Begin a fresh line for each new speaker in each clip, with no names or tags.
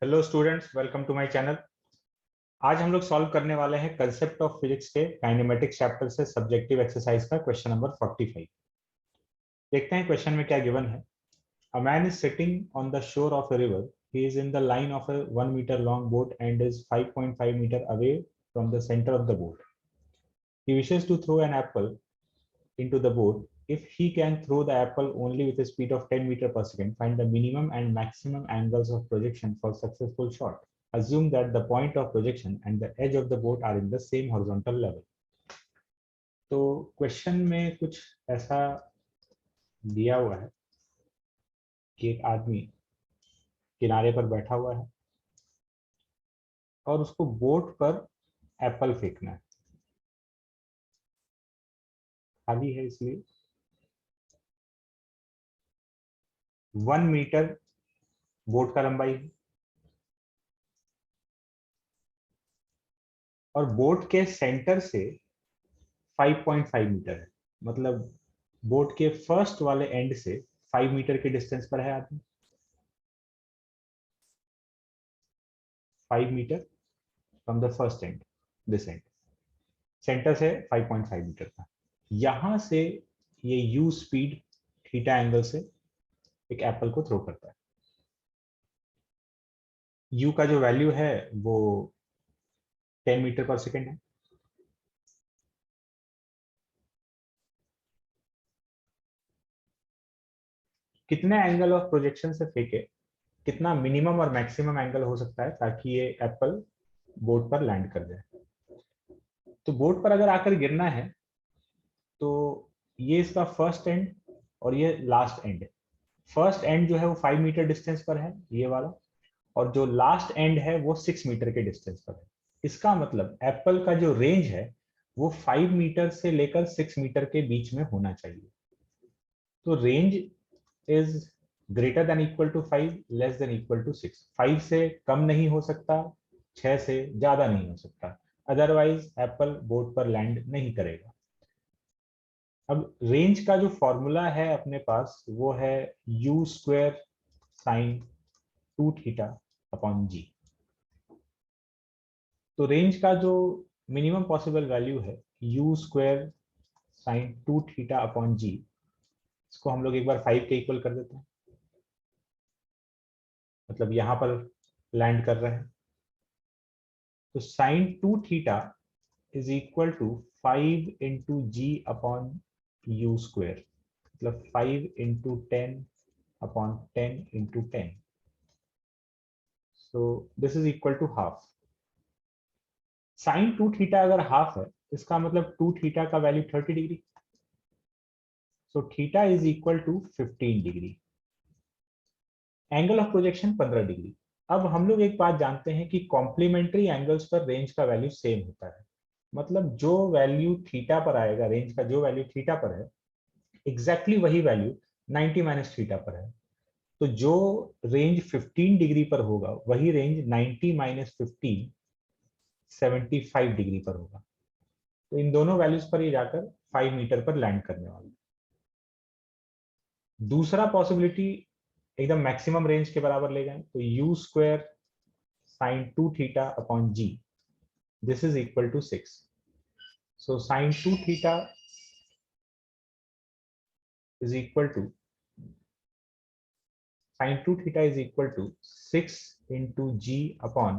Hello students, welcome to my channel. आज हम लोग सॉल्व करने वाले हैं कंसेप्ट ऑफ फिजिक्स के काइनेमेटिक्स चैप्टर से सब्जेक्टिव एक्सरसाइज का क्वेश्चन नंबर 45। देखते हैं क्वेश्चन में क्या गिवन है। A man is sitting on the shore of a river. He is in the line of a 1 metre long boat and is 5.5 metre away from the centre of the boat. He wishes to throw an apple into the boat. If he can throw the apple only with a speed of 10 meter per second, find the minimum and maximum angles of projection for successful shot. Assume that the point of projection and the edge of the boat are in the same horizontal level. तो question में कुछ ऐसा दिया हुआ है कि एक आदमी किनारे पर बैठा हुआ है और उसको बोट पर एप्पल फेंकना है। खाली है इसलिए 1 मीटर बोट का लंबाई है और बोट के सेंटर से 5.5 मीटर है। मतलब बोट के फर्स्ट वाले एंड से 5 मीटर के डिस्टेंस पर है आदमी। 5 metre from the first end, this end, centre से 5.5 मीटर का। यहां से ये यू स्पीड थीटा एंगल से एक एप्पल को थ्रो करता है। यू का जो वैल्यू है वो 10 मीटर पर सेकेंड है। कितने एंगल ऑफ प्रोजेक्शन से फेंके, कितना मिनिमम और मैक्सिमम एंगल हो सकता है ताकि ये एप्पल बोट पर लैंड कर जाए। तो बोट पर अगर आकर गिरना है तो ये इसका फर्स्ट एंड और ये लास्ट एंड है। फर्स्ट एंड जो है वो 5 मीटर डिस्टेंस पर है, ये वाला, और जो लास्ट एंड है वो 6 मीटर के डिस्टेंस पर है। इसका मतलब एप्पल का जो रेंज है वो 5 मीटर से लेकर 6 मीटर के बीच में होना चाहिए। तो range is greater than equal to 5, less than equal to 6। 5 से कम नहीं हो सकता, 6 से ज्यादा नहीं हो सकता, अदरवाइज एप्पल बोर्ड पर लैंड नहीं करेगा। अब रेंज का जो फॉर्मूला है अपने पास वो है U square sine 2 theta upon G. तो रेंज का जो मिनिमम पॉसिबल वैल्यू है U square sine 2 theta upon G, इसको हम लोग एक बार 5 के इक्वल कर देते हैं। मतलब यहां पर लैंड कर रहे हैं तो sine 2 theta is equal to 5 into G upon U square, मतलब 5 into 10 upon 10 into 10। So this is equal to half. Sine 2 theta अगर हाफ है इसका मतलब 2 थीटा का value 30 degree. So theta is equal to 15 degree. Angle of projection 15 degree. अब हम लोग एक बात जानते हैं कि कॉम्प्लीमेंट्री एंगल्स पर रेंज का वैल्यू सेम होता है। मतलब जो वैल्यू थीटा पर आएगा, रेंज का जो वैल्यू थीटा पर है, एग्जैक्टली वही वैल्यू 90 माइनस थीटा पर है। तो जो रेंज 15 डिग्री पर होगा वही रेंज 90 माइनस 15 75 डिग्री पर होगा। तो इन दोनों वैल्यूज पर ही जाकर 5 मीटर पर लैंड करने वाला। दूसरा पॉसिबिलिटी एकदम मैक्सिमम रेंज के बराबर ले जाएं तो U square sine 2 theta upon G, this is equal to 6। So sine 2 theta is equal to sin 2 theta is equal to 6 into g upon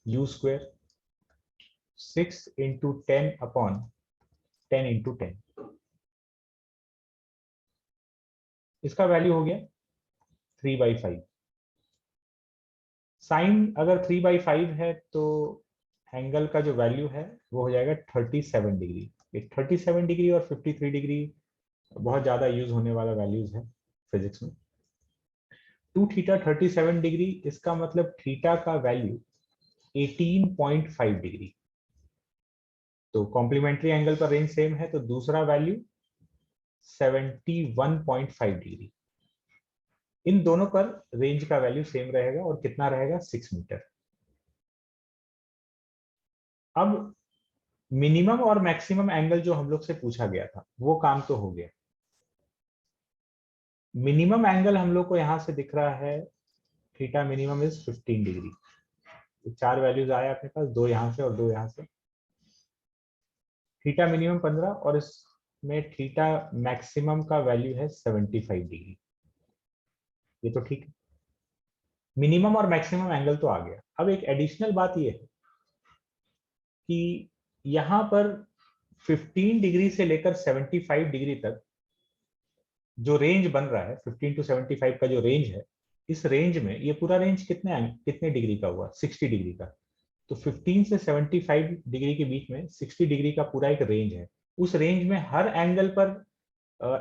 u square, 6 into 10 upon 10 into 10। इसका value हो गया 3/5। Sign अगर 3/5 है तो angle का जो value है वो हो जाएगा 37 डिग्री। 37 डिग्री और 53 डिग्री बहुत ज्यादा यूज होने वाला वैल्यूज है फिजिक्स में। 2 थीटा 37 डिग्री, इसका मतलब थीटा का वैल्यू 18.5 डिग्री। तो कॉम्प्लीमेंट्री एंगल पर रेंज सेम है तो दूसरा वैल्यू 71.5 डिग्री। इन दोनों पर रेंज का वैल्यू सेम रहेगा और कितना रहेगा 6 मीटर। अब मिनिमम और मैक्सिमम एंगल जो हम लोग से पूछा गया था वो काम तो हो गया। मिनिमम एंगल हम लोग को यहां से दिख रहा है थीटा मिनिमम इज 15 डिग्री। तो 4 वैल्यूज आए अपने पास, 2 यहाँ से और 2 यहाँ से। थीटा मिनिमम 15 और इसमें थीटा मैक्सिमम का वैल्यू है 75 डिग्री। ये तो ठीक है, मिनिमम और मैक्सिमम एंगल तो आ गया। अब एक एडिशनल बात ये है कि यहां पर 15 डिग्री से लेकर 75 डिग्री तक जो रेंज बन रहा है, 15 टू 75 का जो रेंज है, इस रेंज में ये पूरा रेंज कितने डिग्री का हुआ? 60 डिग्री का। तो 15 से 75 डिग्री के बीच में 60 डिग्री का पूरा एक रेंज है। उस रेंज में हर एंगल पर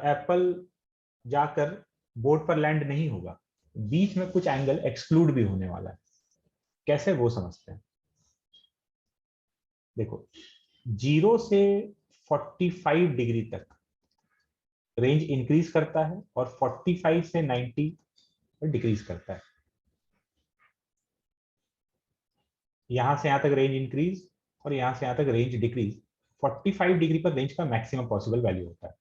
एप्पल जाकर बोर्ड पर लैंड नहीं होगा, बीच में कुछ एंगल एक्सक्लूड भी होने वाला है। कैसे, वो समझते हैं। देखो, 0 से 45 डिग्री तक रेंज इंक्रीज करता है और 45 से 90 डिक्रीज करता है। यहां से यहां तक रेंज इंक्रीज और यहां से यहां तक रेंज डिक्रीज। 45 डिग्री पर रेंज का मैक्सिमम पॉसिबल वैल्यू होता है।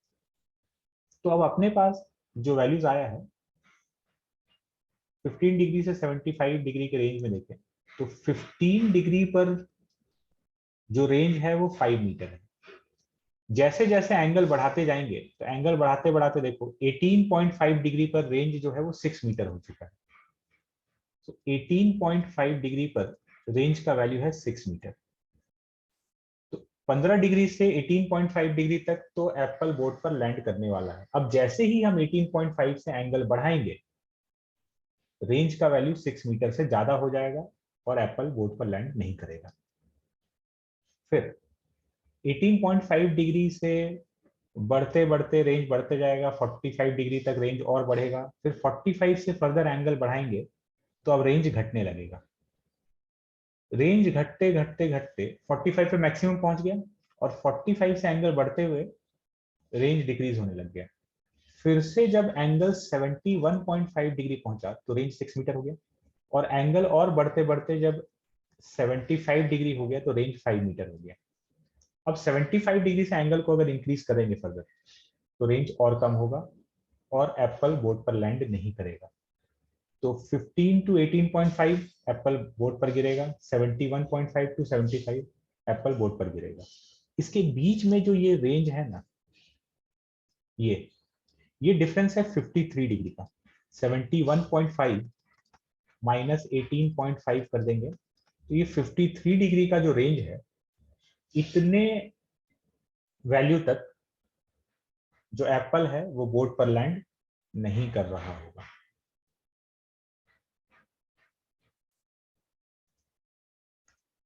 तो अब अपने पास जो वैल्यूज आया है 15 डिग्री से 75 डिग्री के रेंज में देखें तो 15 डिग्री पर जो रेंज है वो 5 मीटर है। जैसे जैसे एंगल बढ़ाते जाएंगे तो एंगल बढ़ाते बढ़ाते देखो 18.5 डिग्री पर रेंज जो है वो 6 मीटर हो चुका है। तो 18.5 डिग्री पर रेंज का वैल्यू है 6 मीटर। तो 15 डिग्री से 18.5 डिग्री तक तो एप्पल बोर्ड पर लैंड करने वाला है। अब जैसे ही हम 18.5 से एंगल बढ़ाएंगे, रेंज का वैल्यू 6 मीटर से ज्यादा हो जाएगा और एप्पल बोर्ड पर लैंड नहीं करेगा। फिर 18.5 डिग्री से बढ़ते बढ़ते रेंज बढ़ते जाएगा, 45 डिग्री तक रेंज और बढ़ेगा। फिर 45 से फर्दर एंगल बढ़ाएंगे तो अब रेंज घटने लगेगा। रेंज घटते घटते घटते 45 पे मैक्सिमम पहुंच गया और 45 से एंगल बढ़ते हुए रेंज डिक्रीज होने लग गया। फिर से जब एंगल 71.5 डिग्री पहुंचा तो रेंज 6 मीटर हो गया और एंगल और बढ़ते बढ़ते जब 75 डिग्री हो गया तो रेंज 5 मीटर हो गया। अब 75 डिग्री से एंगल को अगर इंक्रीज करेंगे फर्दर तो रेंज और कम होगा और एप्पल बोर्ड पर लैंड नहीं करेगा। तो 15 टू 18.5 एप्पल बोर्ड पर गिरेगा, 71.5 टू 75 एप्पल बोर्ड पर गिरेगा। इसके बीच में जो ये रेंज है ना, ये डिफरेंस है 53 डिग्री का। 71.5 माइनस 18.5 कर देंगे तो ये 53 डिग्री का जो रेंज है, इतने वैल्यू तक जो एप्पल है वो बोर्ड पर लैंड नहीं कर रहा होगा।